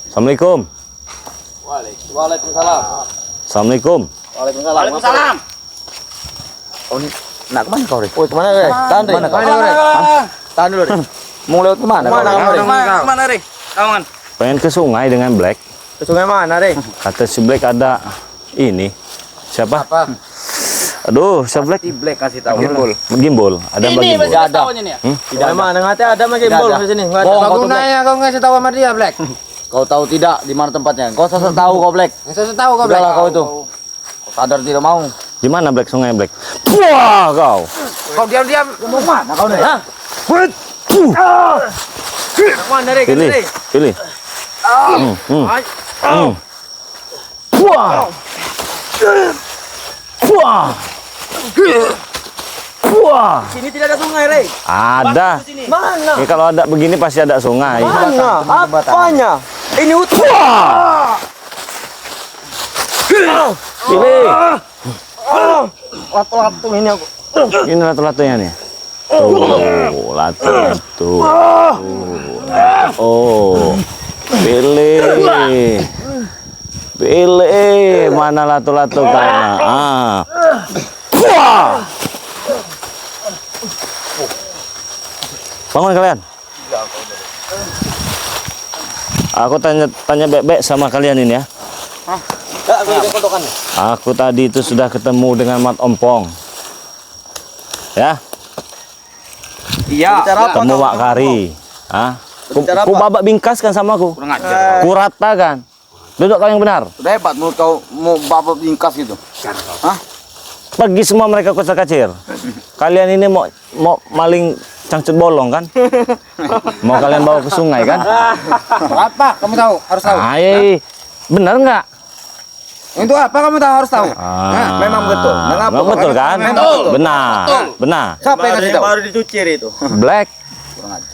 Assalamualaikum. Waalaikumsalam. Assalamualaikum. Waalaikumsalam. Oh, ini nak kemana kau, Re? Oh, kemana, Re? Tahan, Re. Kemana kau? Kemana, Re? Tahan dulu, Re. Mau lewat kemana? Kemana, Re? Kawan. Pengen ke sungai dengan Black. Ke sungai mana, Re? Kata si Black ada ini. Siapa? Apa? Aduh, siapa Black? Si Black kasih tahu. Gimbal. Ada Ini bagi masih ada. Ini ya? Tidak mana ngate ada mah gimbal di sini. Enggak ada. Kau nanya, kau ngasih tahu sama dia, Black. Kau tahu tidak di mana tempatnya? Kau sosok tahu kau, Black. Saya tahu kau, Black. Udahlah kau itu. Kau sadar tidak mau. Di mana Black? Sungai Black. Wah, kau. Kau diam-diam. Mau mana kau, Re? Hah? Mana, Re? Pilih, pilih. Wah. Wah. Wah. Sini tidak ada sungai, Re. Ada. Mana? Ya, kalau ada begini pasti ada sungai. Mana? Apanya? Ini hutan. Wah. Pilih. Latu-latu ini aku. Ini latu-latunya nih. Tuh, latu-latu. Oh. Pilih. Pilih mana latu-latu karena. Wah. Bangun kalian. Aku tanya bebek sama kalian ini ya. Aku tadi itu sudah ketemu dengan Mat Ompong. Ya. Iya. Ketemu Mak Kari. Hah? Ku babak bingkaskan sama aku. Kurang ajar. Ku ratakan. Duduk kau yang benar. Sudah hebat menurut kau mau babak bingkas gitu. Hah? Pergi semua mereka kecil-kecil. Kalian ini mau maling cangcut bolong kan? Mau kalian bawa ke sungai kan? Apa? Kamu tahu? Harus tahu. Benar nggak? Itu apa kamu tahu? Harus tahu. Memang betul. Mengapa? Memang betul kan? Betul. Benar. Betul. Benar. Siapa yang ngasih tahu? Baru dicucir itu. Black.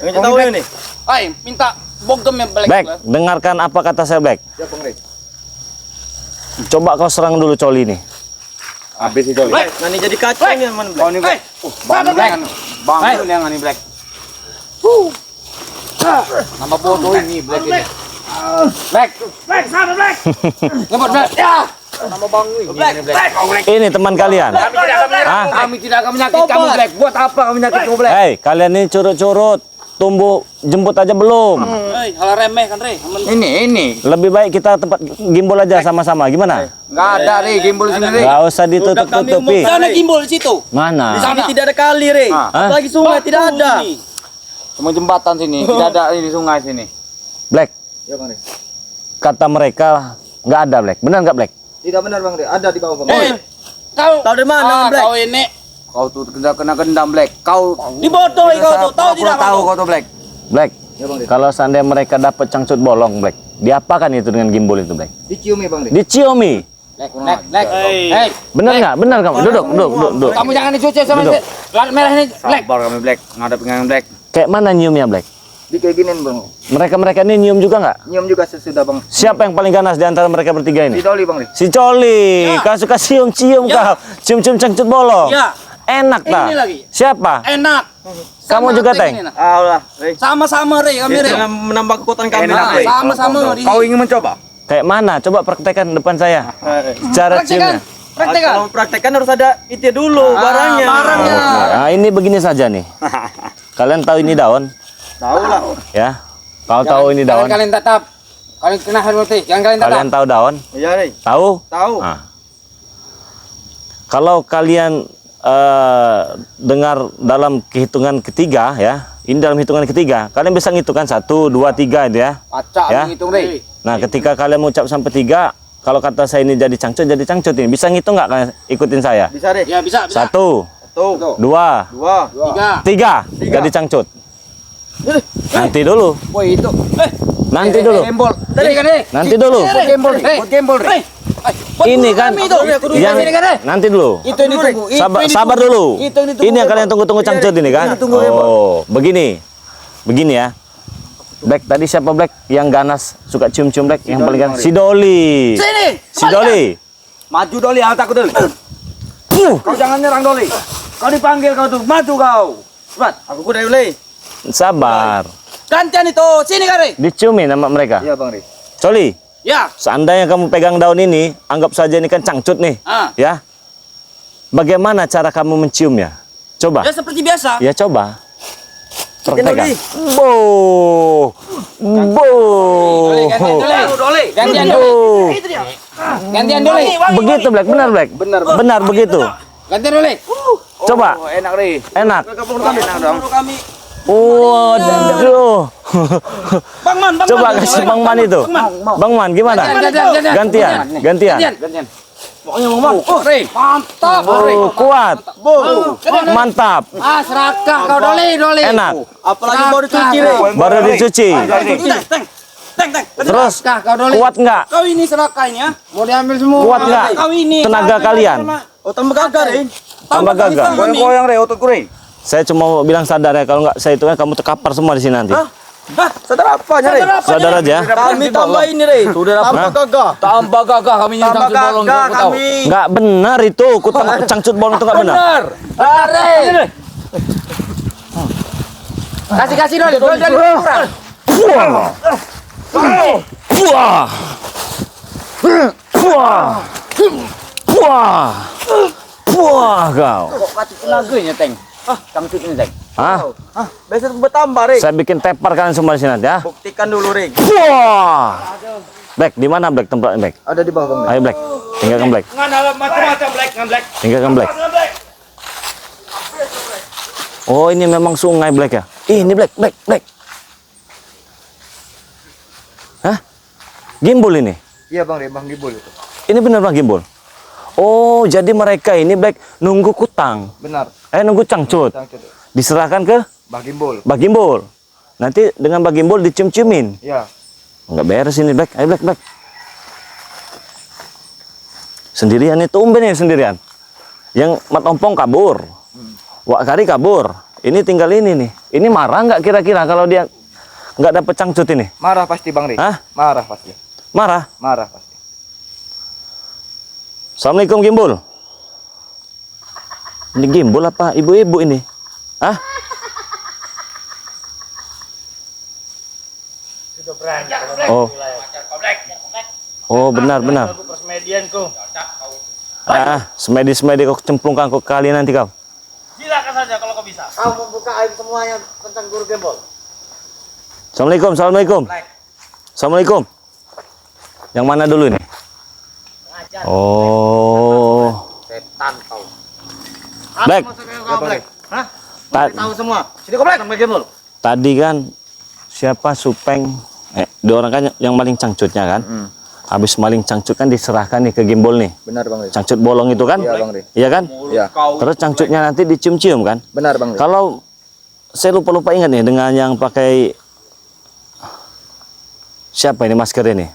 Yang tahu ini. Hai, minta bogem yang Black. Black, dengarkan apa kata saya Black. Siapa, Re? Coba kau serang dulu Coli nih. Habis itu. Nanti jadi kacang yang mana, Black? Oh, ini Black. Bang Black. Bang yang ini Black. Nama bodoh ini Black ini. Black. Black, sana Black. Ngebut Black. Ya. Nama Bang ini Black. Black. Ini teman kalian. Kami tidak akan menyakiti kamu Black. Buat apa kami menyakiti kamu Black? Hei, kalian ini curut-curut. Tumbuh jemput aja belum. Hei, hal remeh kan, Re. Ini. Lebih baik kita tempat gimbal aja sama-sama. Gimana? Enggak ada, Re, gimbal sini, Re. Gak usah ditutup-tutupi. Sana gimbal di situ. Mana? Di sana Tidak ada kali, Re. Hah? Lagi sungai tidak ada. Ini. Cuma jembatan sini, tidak ada di sungai sini. Black, Ya, Bang, Re. kata mereka nggak ada Black. Benar nggak Black? Tidak benar, Bang, Re. Ada di bawah, Bang. Kau Tahu dari mana, Black? Kau ini Kau tuh kena gendam, Black. Kau dibodohi kau tuh. Tahu tidak tahu kau? kau tuh, Black. Black, Ya, Bang, Re. kalau seandainya mereka dapat cangcut bolong Black, diapakan itu dengan gimbal itu Black? Diciumi, Bang, Re. Diciomi. Black. Hei. Benar nggak? Benar kamu? Duduk. Kamu jangan dicuci sama Duduk. si lat merah ini, Black. Sabar kami, Black. Ngadep dengan Black. Kayak mana nyiumnya Black? Di kayak giniin, Bang. Mereka ini nyium juga nggak? Nyium juga sesudah, Bang. Siapa yang paling ganas di antara mereka bertiga ini? Di Doli, Bang, Re. Si Coli. Ya. Kau suka cium-cium Ya. kau. Cium-cium cangcut bolong. Ya. Enak Ini tak? lagi. Siapa? Enak. Kamu Sama juga, Teng Teng? ini, nah. Allah, Re. Sama-sama, Re. Kami, Re. Jangan menambah kekuatan kami, Nah, Re. sama-sama di Kau ingin mencoba? Kayak mana? Coba praktekkan depan saya. Cara ciumnya. Praktekan. Kalau praktekkan harus ada itu dulu barangnya. barangnya. Nah, ini begini saja nih. Kalian tahu ini daun? Tahu lah. Ya. Kalau tahu ini daun? Kalian tetap. Kalian kena harmati. Jangan kalian tetap. Kalian tahu daun? Iya, Re. Tahu? Tahu. Nah. Kalau kalian dengar dalam kehitungan ketiga ya, ini dalam hitungan ketiga, kalian bisa ngitungkan 1, 2, 3 itu ya. Acak Ya. menghitung, Re. Nah, ketika kalian mengucap sampai 3, kalau kata saya ini jadi cangcut ini. Bisa ngitung nggak kalian ikutin saya? Bisa, Re. Ya, bisa. 1, Tuh. 2, 2. 3. 3. Jadi cangcut. Nanti dulu. Woi, itu. Nanti dulu. Gembol. Tadi kan, Re. Nanti dulu. Gembol, Re. Gembol, Re. Ini kan yang nanti dulu. Itu yang ditunggu. Sabar dulu. Itu yang ditunggu. Ini yang kalian tunggu-tunggu cangcut ini kan? Oh, begini. Begini ya. Black tadi siapa Black yang ganas suka cium-cium Black yang paling ganas? Si Doli. Sini. Si Doli. Maju, Doli, takut, Doli. Kau jangan nyerang, Doli. Kau dipanggil kau tuh, maju kau. Cepat, aku kuda, Doli. Sabar. Gantian itu. Sini Kari. Diciumin sama mereka. Iya Bang Ri. Coli, Ya. seandainya kamu pegang daun ini, anggap saja ini kan cangcut nih. Ah. Ya. Bagaimana cara kamu menciumnya? Coba. Ya seperti biasa. Ya coba. Gantian Pegang. Doli. Bo. Bo. Doli. Gantian Bo. Doli. Gantian Doli. Begitu Black, benar Black. Benar. Benar begitu. Gantian Doli. Coba. Oh, enak Ri. Enak. Enak dong. Kami. Waduh. Bang Man, Bang Coba Man. kasih Bang Man itu. Bang Man gimana? Gantian. Pokoknya Bang. Oh, Ri. Mantap, Ri. Oh, kuat. Mantap. Ah, serakah kau Doli. Enak. Apalagi baru cuci Ri. Baru dicuci. Teng. Terus Serakah kau Doli. kuat nggak? Kau ini serakah ini ya. Mau diambil semua. Kuat nggak? Kau ini. Tenaga kalian? Oh, tambah gagah Ri. Tambah gagah. Goyang-goyang Ri ototku Ri. Saya cuma mau bilang sadar ya, kalau nggak saya itu kan kamu terkapar semua di sini nanti. Sadar apanya Ri? Sadar aja. Kami tambah ini Ri. Sudah tambah gagah. Tambah gagah kami ini Tambah cangcut bolong gagah kau tahu. kami. Nggak benar itu, kutang cangcut bolong itu nggak benar. Benar. Kasih Doli. Doli kurang. Wah. Wah. Wah. Wah. Wah kau. Kok pati tenaganya, Teng? Cangcut ini, Teng. Hah? Besok bertambah Ri. Saya bikin tepar kalian semua di sini nanti ya. Buktikan dulu Ri. Wah. Black, di mana Black tempatnya Black? Ada di bawah Bang Ri. Ayo Black, tinggalkan Black. Tinggalkan Black. Oh ini memang sungai Black ya? Ih, ini Black. Hah? Gimbal ini? Iya Bang Ri, Bang Gibul itu. Ini benar Bang Gimbal? Oh jadi mereka ini Black nunggu kutang. Benar. Nunggu cangcut. Cangcut. Diserahkan ke Bang Gimbul. Bang Gimbal. Nanti dengan Bang Gimbal dicium-ciumin. Iya. Nggak beres ini Black. Ayo Black. Sendirian itu nih sendirian. Yang Mat Ompong kabur. Wak Kari kabur. Ini tinggal ini nih. Ini marah nggak kira-kira kalau dia nggak dapet cangcut ini? Marah pasti Bang Ri. Hah? Marah pasti. Marah. Marah pasti. Assalamualaikum Gimbal. Ini Gimbal apa ibu-ibu ini? Hah? Oh. Oh benar. Semedi kau cemplungkan kau kali nanti kau. Silakan saja kalau kau bisa. Kau membuka aib semuanya tentang guru Gimbal. Assalamualaikum. Yang mana dulu ini? Oh. Setan kau. Black. Hah? Ta- Tahu semua. Sini kau Black. Bang Gimbal. tadi kan siapa Supeng? Dua orang kan yang maling cangcutnya kan? Habis maling cangcut kan diserahkan nih ke Gimbal nih. Benar Bang Ri. Cangcut bolong itu kan? Iya Bang Ri. Iya kan? Iya. Terus cangcutnya nanti dicium-cium kan? Benar Bang Ri. Kalau saya lupa ingat nih dengan yang pakai siapa ini masker ini?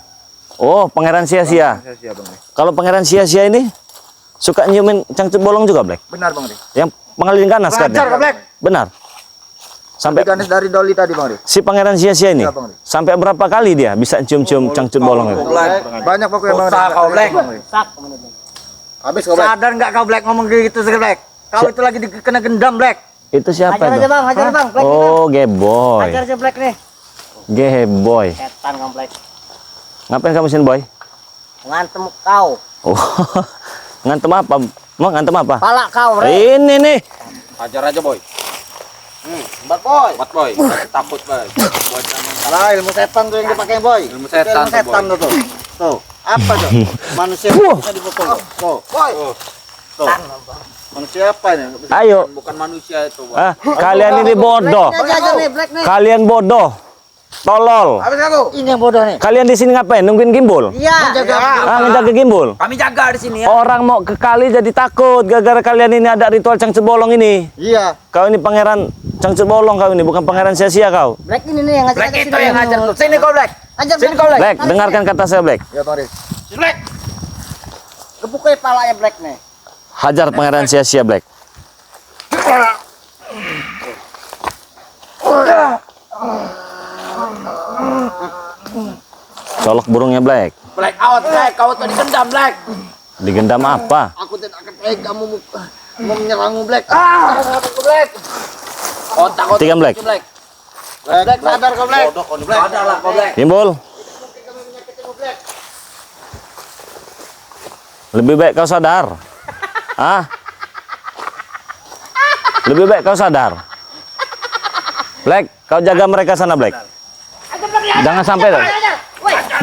Oh, Pangeran Sia-sia. Sia-sia Bang Ri. Kalau Pangeran Sia-sia ini suka nyiumin cangcut bolong juga, Black? Benar Bang Ri. Yang pengalihin ganas kan? Lancar, Black. Benar. Sampai Ganes dari Doli tadi Bang Ri. si Pangeran Sia-sia ini Iya, Bang Ri. sampai berapa kali dia bisa cium-cium cangcut bolong itu? Banyak pokoknya Bang Ri. Kau Black. Habis kau Black. Sadar enggak kau Black ngomong gitu sih Black? Kau itu lagi kena gendam Black. Itu siapa Hajar itu? aja bang, hajar bang, Black Oh, Geboy. hajar aja Black nih. Geboy. Setan kamu Black. Ngapain kamu sini, Boy? Ngantem kau. Oh. Ngantem apa? Mau ngantem apa? Pala kau, Bre. Ini nih. Hajar aja, Boy. Bat boy. Buat Boy. Takut, Boy. Lah ilmu setan tuh yang dipakai boy. Ilmu setan tuh, setan Boy. tuh. Tuh. Apa tuh? Manusia bisa dipukul. Tuh. Boy. Tuh. Manusia apa ini? Ayo. Bukan manusia itu, Boy. Ah, kalian ini bodoh. Ini aja nih Black nih. Kalian bodoh. Tolol. Habis aku. Ini yang bodoh nih. Kalian di sini ngapain? Nungguin Gimbal? Iya. Ngejaga Gimbal. Kami jaga di sini ya. Orang mau ke kali jadi takut gara-gara kalian ini ada ritual cangcut bolong ini. Iya. Kau ini pangeran cangcut bolong kau ini, bukan pangeran sia-sia kau. Black ini nih yang ngajar Black itu yang ngajar tuh. Sini kau Black. Hajar Sini kau, Black. Black, dengarkan kata saya, Black. Ya Bang Ri. Black. Kebukai palanya Black nih. Hajar pangeran sia-sia, Black. Colok burungnya, Black. Black out, Black. Kau tuh digendam, Black. Digendam apa? Aku tidak akan kamu mau menyerangmu Black. Black. Otak Tiga, Black. Black. Black, sadar kau Black. Sadar lah kau Black. Gimbal. Lebih baik kau sadar. Ah. Lebih baik kau sadar. Black, kau jaga mereka sana, Black. Jangan sampai tuh.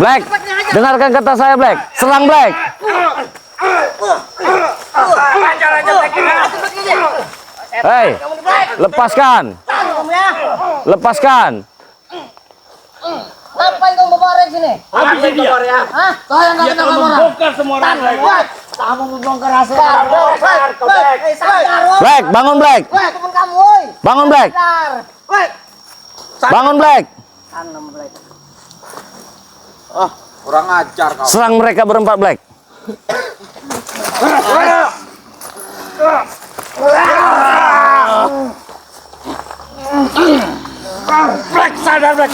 Black, dengarkan kata saya, Black. Serang, Black. Hei, lepaskan. Lepaskan. Ngapain kau bawa Rex sini? Habis dia. Hah? Kau yang Dia nggak telah kenal orang. membongkar semua orang. Kamu membongkar rahasia. Sadar, woi. Black, bangun, Black. Temen kamu, woi. Bangun, Black. Sadar. Bangun, Black. Tanam Black. Ah, kurang ajar kau. Serang mereka berempat, Black. Black, sadar Black.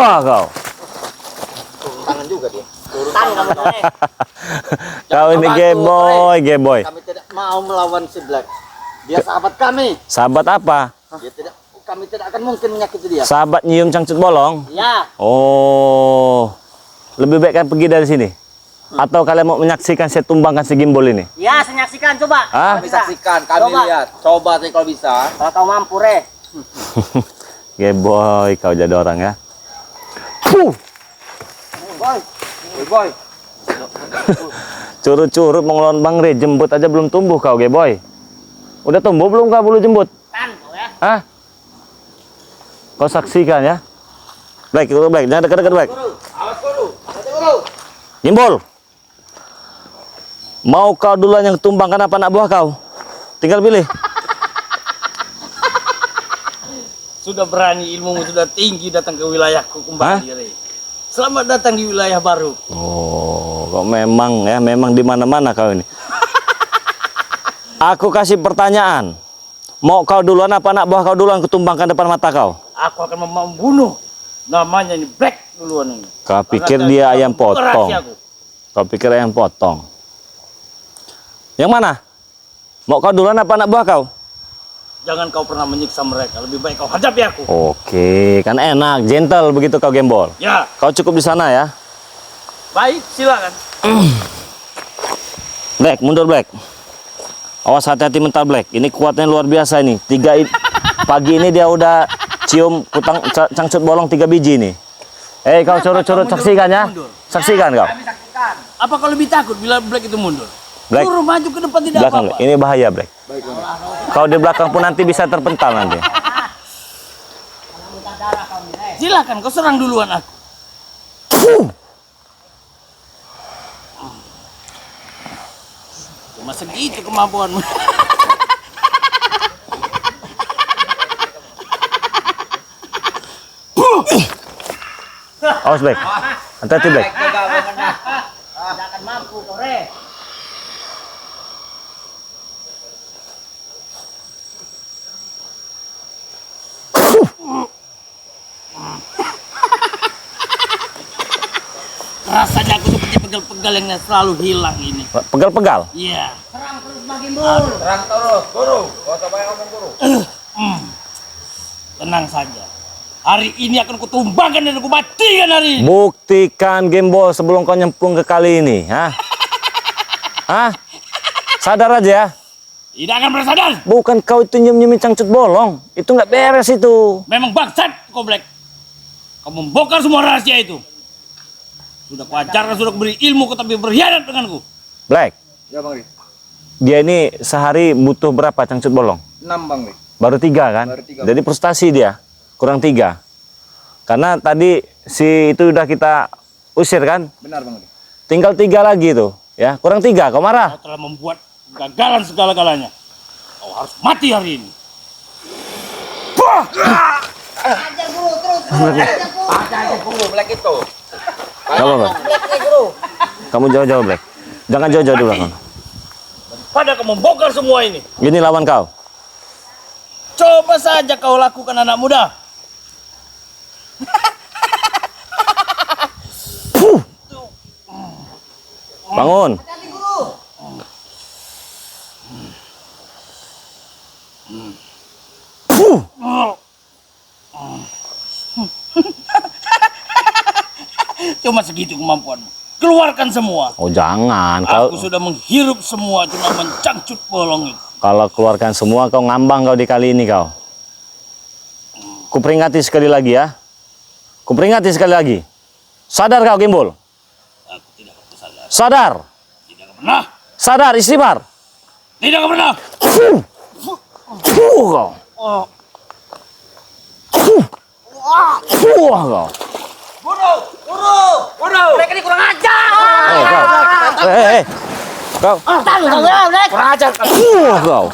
Wah, kau. Tangan juga dia. Tangan kamu tuh, eh. Kau ini gay boy, gay boy. Kami tidak mau melawan si Black. Dia sahabat kami. Sahabat apa? Kami tidak akan mungkin menyakiti dia. Sahabat nyium cangcut bolong. Ya. Oh, lebih baik kan pergi dari sini. Atau kalian mau menyaksikan saya tumbangkan si gimbal ini? Ya, saya nyaksikan coba. Hah? Kami saksikan, kami Coba. lihat. Coba sih kalau bisa. Kalau kau mampu, Re. Gay boy, kau jadi orang ya. Puh, Boy, boy. curut-curut mau ngelawan Bang Re, jembut aja belum tumbuh kau, gay boy. Udah tumbuh belum kau bulu jembut? Tan, kau ya. Hah? Kau saksikan ya. Black, itu Black, jangan dekat-dekat Black. Gimbal. Mau kau duluan yang tumbangkan apa anak buah kau? Tinggal pilih. Sudah berani ilmumu sudah tinggi datang ke wilayahku kembali, Re. Selamat datang di wilayah baru. Oh, kok memang ya, memang di mana-mana kau ini. Aku kasih pertanyaan. Mau kau duluan apa anak buah kau duluan kutumbangkan depan mata kau? Aku akan membunuh. Namanya ini Black duluan ini. Kau pikir Karena dia telah ayam membuka potong. rahasiaku. Kau pikir ayam potong. Yang mana? Mau kau duluan apa anak buah kau? Jangan kau pernah menyiksa mereka. Lebih baik kau hadapi aku. Oke, kan enak, gentle begitu kau gembol. Ya, Kau cukup di sana ya. baik, silakan. Black, mundur Black. Awas hati-hati mental Black. Ini kuatnya luar biasa ini. Pagi ini dia udah cium kutang cangcut bolong 3 biji nih. Kau curut-curut saksikan ya. Saksikan kau. Apa kau lebih takut bila Black itu mundur? Black. Suruh maju ke depan tidak Belakang apa-apa. Black. Ini bahaya Black. Kau di belakang pun nanti bisa terpental nanti. Silakan kau serang duluan aku. Cuma segitu kemampuanmu. Awas Black. Hati-hati Black. Tidak akan mampu, kau, Re. Rasanya aku seperti pegal-pegal yang selalu hilang ini. Pegal-pegal. Iya. Serang terus Bang Gimbal. Terang terus, guru. Kau coba yang ngomong guru. Tenang saja. Hari ini akan kutumbangkan dan kumatikan hari ini. Buktikan gembol sebelum kau nyemplung ke kali ini. Hah? Hah? Sadar aja ya. Tidak akan bersadar. Bukan kau itu nyium-nyiumin cangcut bolong. Itu nggak beres itu. Memang bangsat kau Black. Kau membongkar semua rahasia itu. Sudah kuajarkan, sudah kuberi ilmu, kau tapi berkhianat denganku. Black. Ya Bang Ri. Dia ini sehari butuh berapa cangcut bolong? 6 Bang Ri. Baru 3 kan? Baru 3. Jadi frustasi dia. Kurang 3. Karena tadi si itu udah kita usir kan? Benar Bang Ri. Tinggal 3 lagi tuh. Ya, kurang 3. Kau marah? Kau telah membuat kegagalan segala-galanya. Kau harus mati hari ini. Ajar guru terus. Ajar guru. Ada guru Black itu. Gak apa-apa. Black nih, guru. Kamu jauh-jauh Black. Jangan jauh-jauh dulu. Kan? Pada kau membongkar semua ini. Ini lawan kau. Coba saja kau lakukan anak muda. Bangun. Hati-hati, guru. Cuma segitu kemampuanmu. Keluarkan semua. Oh jangan, Aku sudah menghirup semua, cuma mencangcut bolong itu. kalau keluarkan semua kau ngambang kau di kali ini kau. Kuperingati sekali lagi ya. Kuperingati sekali lagi. Sadar kau Gembul? Aku tidak akan sadar. Sadar. Tidak akan pernah. Sadar istighfar. Tidak akan pernah. Kau. Kau. Buru. Mereka ini kurang ajar. Kau. Kau. Tanggung jawab, Black. Kau.